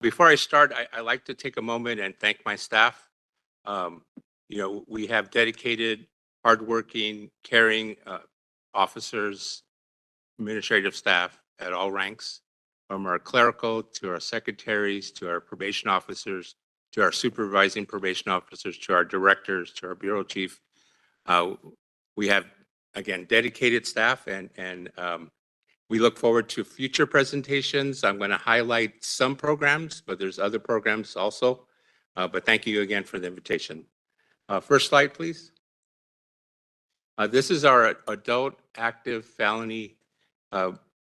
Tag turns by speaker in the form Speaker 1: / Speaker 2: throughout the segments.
Speaker 1: Before I start, I like to take a moment and thank my staff. We have dedicated, hardworking, caring officers, administrative staff at all ranks, from our clerical to our secretaries, to our probation officers, to our supervising probation officers, to our directors, to our bureau chief. We have, again, dedicated staff, and we look forward to future presentations. I'm going to highlight some programs, but there's other programs also. But thank you again for the invitation. First slide, please. This is our adult active felony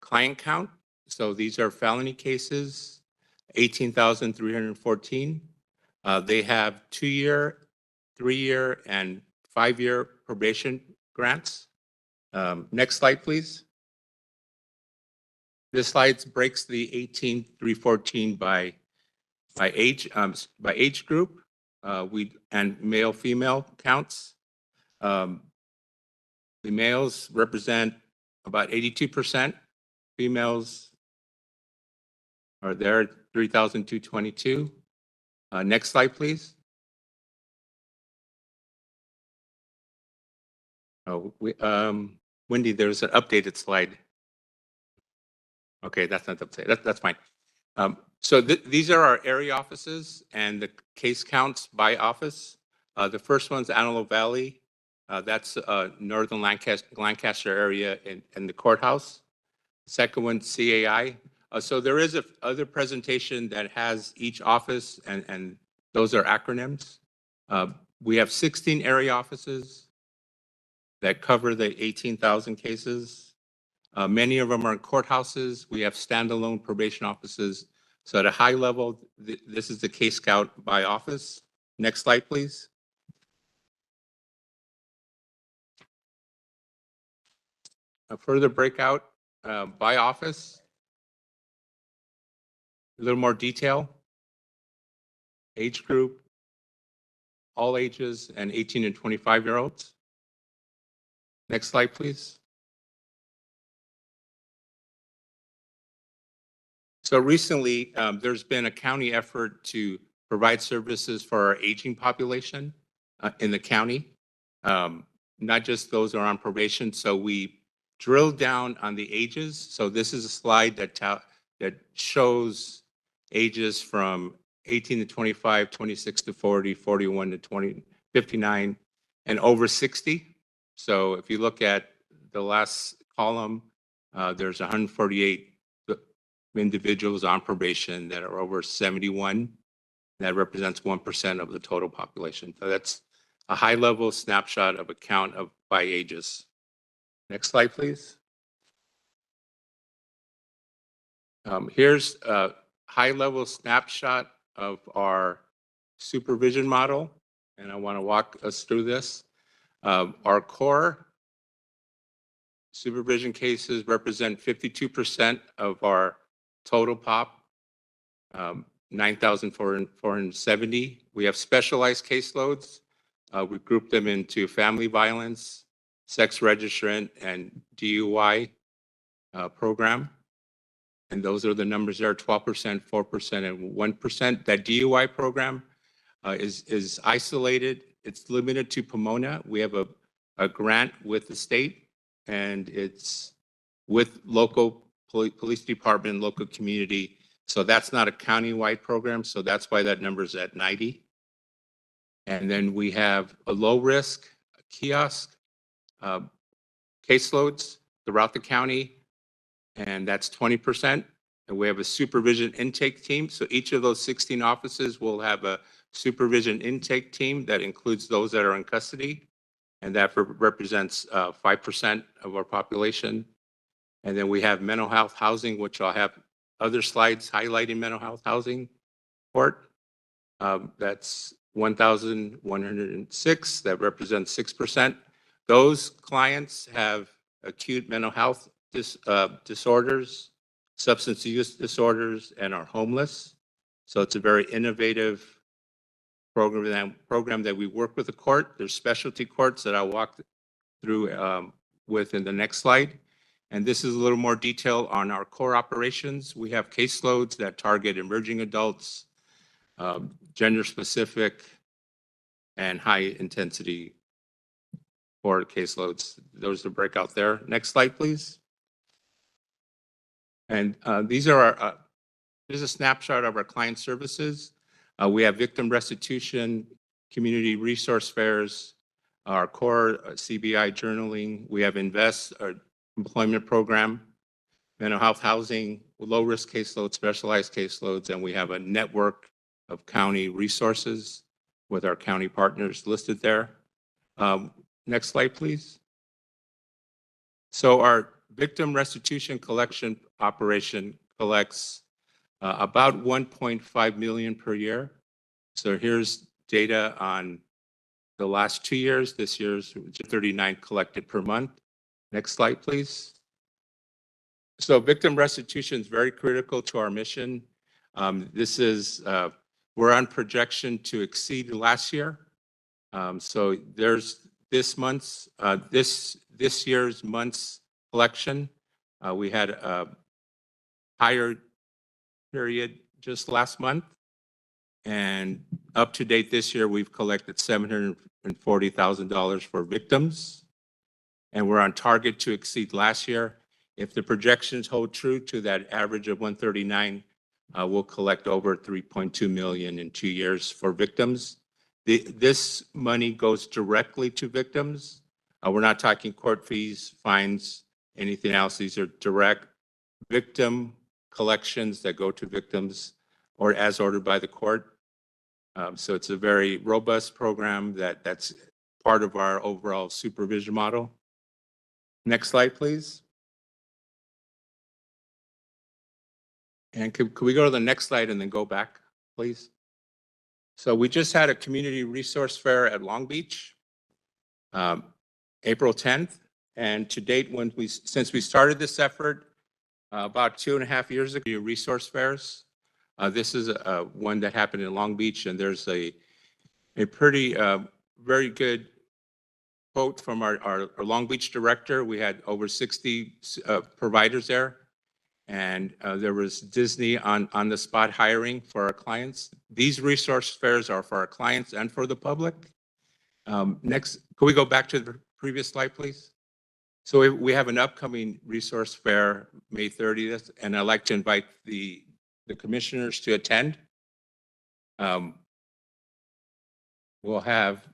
Speaker 1: client count. So these are felony cases, 18,314. They have 2-year, 3-year, and 5-year probation grants. Next slide, please. This slide breaks the 18,314 by age group, and male female counts. The males represent about 82%. Females are there, 3,222. Next slide, please. Oh, Wendy, there's an updated slide. Okay, that's not updated. That's fine. So these are our area offices and the case counts by office. The first one's Antelope Valley. That's northern Lancaster area in the courthouse. Second one, CAI. So there is other presentation that has each office, and those are acronyms. We have 16 area offices that cover the 18,000 cases. Many of them are in courthouses. We have standalone probation offices. So at a high level, this is the case count by office. Next slide, please. A further breakout by office. A little more detail. Age group, all ages, and 18 and 25-year-olds. Next slide, please. So recently, there's been a county effort to provide services for our aging population in the county, not just those who are on probation. So we drilled down on the ages. So this is a slide that shows ages from 18 to 25, 26 to 40, 41 to 59, and over 60. So if you look at the last column, there's 148 individuals on probation that are over 71. That represents 1% of the total population. So that's a high-level snapshot of a count by ages. Next slide, please. Here's a high-level snapshot of our supervision model, and I want to walk us through this. Our core supervision cases represent 52% of our total pop, 9,470. We have specialized caseloads. We group them into family violence, sex registrant, and DUI program. And those are the numbers there, 12%, 4%, and 1%. That DUI program is isolated. It's limited to Pomona. We have a grant with the state, and it's with local police department, local community. So that's not a county-wide program. So that's why that number is at 90. And then we have a low-risk kiosk caseloads throughout the county, and that's 20%. And we have a supervision intake team. So each of those 16 offices will have a supervision intake team that includes those that are in custody, and that represents 5% of our population. And then we have mental health housing, which I'll have other slides highlighting mental health housing court. That's 1,106. That represents 6%. Those clients have acute mental health disorders, substance use disorders, and are homeless. So it's a very innovative program that we work with the court. There's specialty courts that I'll walk through with in the next slide. And this is a little more detail on our core operations. We have caseloads that target emerging adults, gender specific, and high intensity core caseloads. Those to break out there. Next slide, please. And these are our, this is a snapshot of our client services. We have victim restitution, community resource fairs, our core CBI journaling. We have Invest, our employment program, mental health housing, low-risk caseloads, specialized caseloads, and we have a network of county resources with our county partners listed there. Next slide, please. So our victim restitution collection operation collects about 1.5 million per year. So here's data on the last 2 years. This year's 39 collected per month. Next slide, please. So victim restitution is very critical to our mission. This is, we're on projection to exceed last year. So there's this month's, this year's month's collection. We had a higher period just last month. And up to date this year, we've collected $740,000 for victims. And we're on target to exceed last year. If the projections hold true to that average of 139, we'll collect over 3.2 million in 2 years for victims. This money goes directly to victims. We're not talking court fees, fines, anything else. These are direct victim collections that go to victims or as ordered by the court. So it's a very robust program that's part of our overall supervision model. Next slide, please. And could we go to the next slide and then go back, please? So we just had a community resource fair at Long Beach, April 10th. And to date, since we started this effort about 2.5 years ago, resource fairs. This is one that happened in Long Beach, and there's a pretty very good quote from our Long Beach director. We had over 60 providers there. And there was Disney on the spot hiring for our clients. These resource fairs are for our clients and for the public. Next, can we go back to the previous slide, please? So we have an upcoming resource fair, May 30th, and I'd like to invite the commissioners to attend. We'll have,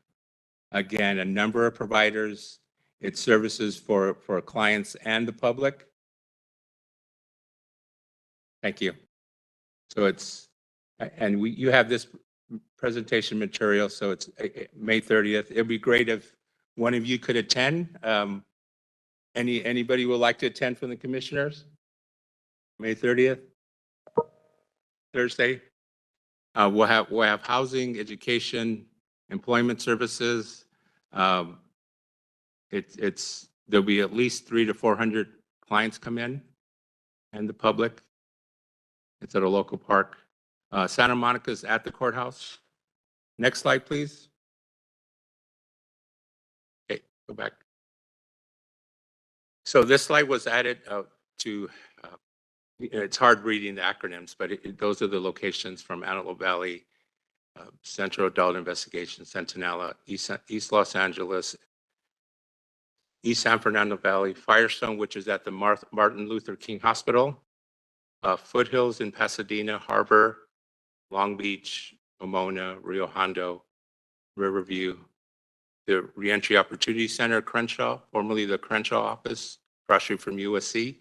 Speaker 1: again, a number of providers. It's services for clients and the public. Thank you. So it's, and you have this presentation material, so it's May 30th. It'd be great if one of you could attend. Anybody would like to attend from the commissioners? May 30th, Thursday. We'll have housing, education, employment services. There'll be at least 300 to 400 clients come in, and the public. It's at a local park. Santa Monica's at the courthouse. Next slide, please. Okay, go back. So this slide was added to, it's hard reading the acronyms, but those are the locations from Antelope Valley, Central Adult Investigation, Centinela, East Los Angeles, East San Fernando Valley, Firestone, which is at the Martin Luther King Hospital, Foothills in Pasadena, Harbor, Long Beach, Pomona, Rio Hondo, Riverview, the Reentry Opportunity Center, Crenshaw, formerly the Crenshaw office, across street from USC,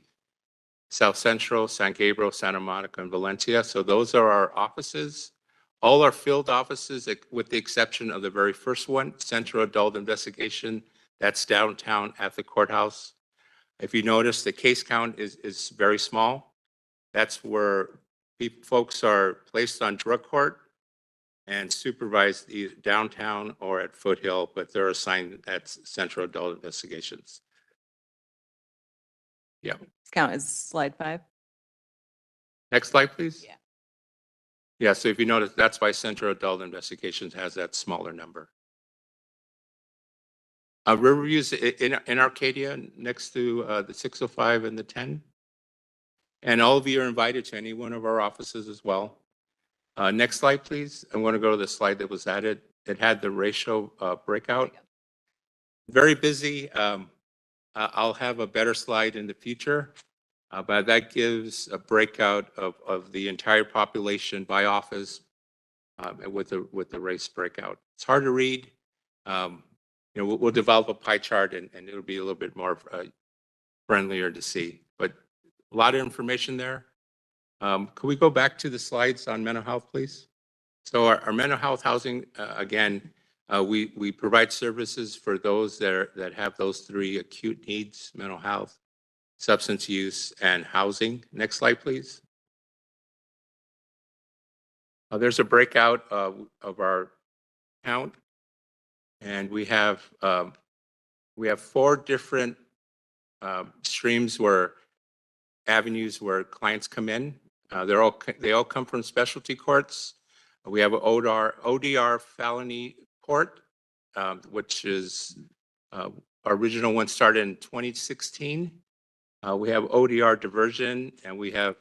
Speaker 1: South Central, San Gabriel, Santa Monica, and Valencia. So those are our offices. All our field offices, with the exception of the very first one, Central Adult Investigation, that's downtown at the courthouse. If you notice, the case count is very small. That's where folks are placed on drug court and supervised either downtown or at Foothill, but they're assigned at Central Adult Investigations. Yeah.
Speaker 2: Count is slide 5.
Speaker 1: Next slide, please.
Speaker 2: Yeah.
Speaker 1: Yeah, so if you notice, that's why Central Adult Investigations has that smaller number. Riverview's in Arcadia, next to the 605 and the 10. And all of you are invited to any one of our offices as well. Next slide, please. I want to go to the slide that was added. It had the ratio breakout. Very busy. I'll have a better slide in the future, but that gives a breakout of the entire population by office with the race breakout. It's hard to read. We'll develop a pie chart and it'll be a little bit more friendlier to see, but a lot of information there. Could we go back to the slides on mental health, please? So our mental health housing, again, we provide services for those that have those three acute needs: mental health, substance use, and housing. Next slide, please. There's a breakout of our count, and we have 4 different streams avenues where clients come in. They all come from specialty courts. We have an ODR felony court, which is our original one started in 2016. We have ODR diversion, and we have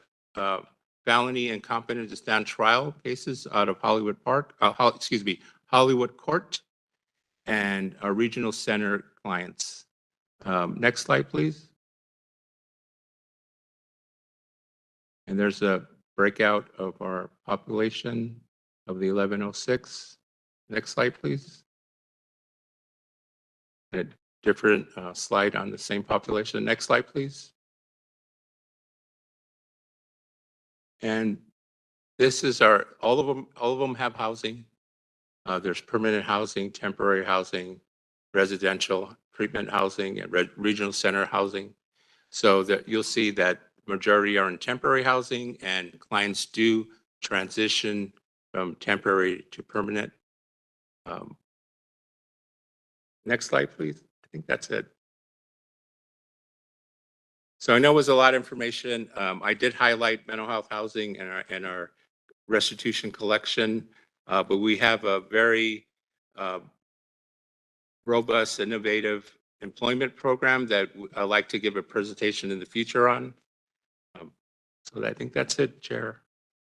Speaker 1: felony incompetent to stand trial cases out of Hollywood Court, and our regional center clients. Next slide, please. And there's a breakout of our population of the 1106. Next slide, please. A different slide on the same population. Next slide, please. And this is all of them have housing. There's permanent housing, temporary housing, residential treatment housing, and regional center housing. So that you'll see that majority are in temporary housing, and clients do transition from temporary to permanent. Next slide, please. I think that's it. So I know it was a lot of information. I did highlight mental health housing and our restitution collection, but we have a very robust, innovative employment program that I'd like to give a presentation in the future on. So I think that's it, Chair.